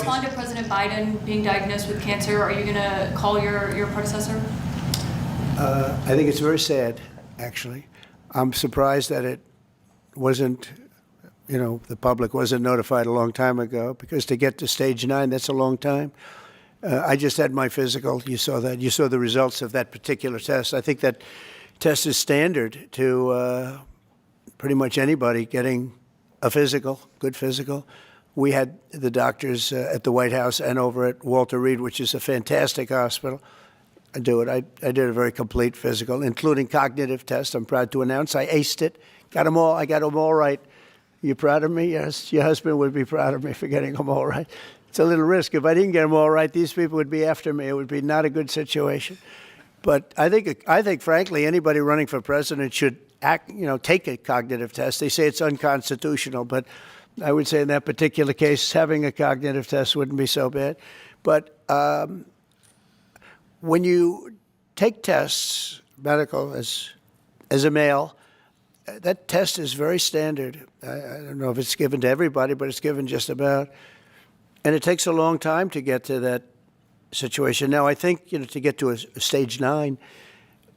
respond to President Biden being diagnosed with cancer? Are you going to call your predecessor? I think it's very sad, actually. I'm surprised that it wasn't, the public wasn't notified a long time ago, because to get to stage 9, that's a long time. I just had my physical. You saw that. You saw the results of that particular test. I think that test is standard to pretty much anybody getting a physical, good physical. We had the doctors at the White House and over at Walter Reed, which is a fantastic hospital, do it. I did a very complete physical, including cognitive tests. I'm proud to announce I aced it. Got them all. I got them all right. You proud of me? Yes. Your husband would be proud of me for getting them all right. It's a little risk. If I didn't get them all right, these people would be after me. It would be not a good situation. But I think, frankly, anybody running for president should take a cognitive test. They say it's unconstitutional, but I would say in that particular case, having a cognitive test wouldn't be so bad. But when you take tests, medical, as a male, that test is very standard. I don't know if it's given to everybody, but it's given just about. And it takes a long time to get to that situation. Now, I think, to get to a stage 9,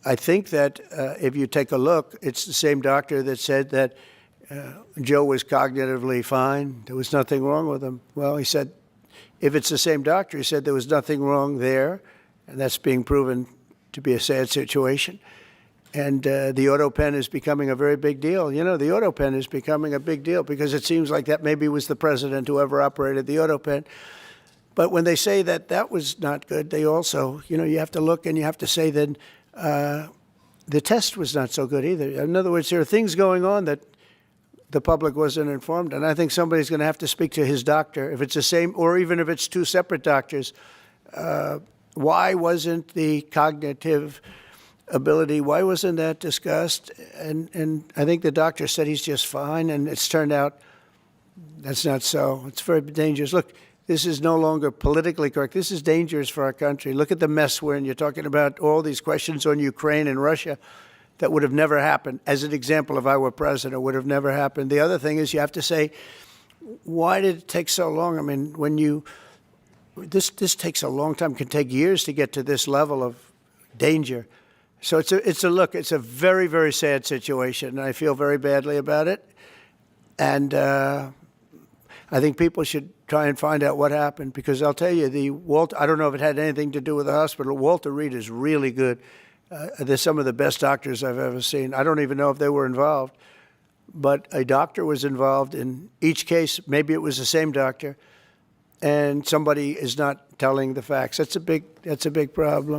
I think that if you take a look, it's the same doctor that said that Joe was cognitively fine. There was nothing wrong with him. Well, he said, if it's the same doctor, he said there was nothing wrong there, and that's being proven to be a sad situation. And the auto pen is becoming a very big deal. The auto pen is becoming a big deal because it seems like that maybe was the president who ever operated the auto pen. But when they say that that was not good, they also, you have to look and you have to say that the test was not so good either. In other words, there are things going on that the public wasn't informed. And I think somebody's going to have to speak to his doctor, if it's the same, or even if it's two separate doctors. Why wasn't the cognitive ability, why wasn't that discussed? And I think the doctor said he's just fine, and it's turned out that's not so. It's very dangerous. Look, this is no longer politically correct. This is dangerous for our country. Look at the mess we're in. You're talking about all these questions on Ukraine and Russia that would have never happened. As an example, if I were president, would have never happened. The other thing is you have to say, why did it take so long? I mean, this takes a long time. It can take years to get to this level of danger. So it's a very, very sad situation, and I feel very badly about it. And I think people should try and find out what happened, because I'll tell you, I don't know if it had anything to do with the hospital. Walter Reed is really good. They're some of the best doctors I've ever seen. I don't even know if they were involved, but a doctor was involved in each case. Maybe it was the same doctor, and somebody is not telling the facts. That's a big problem.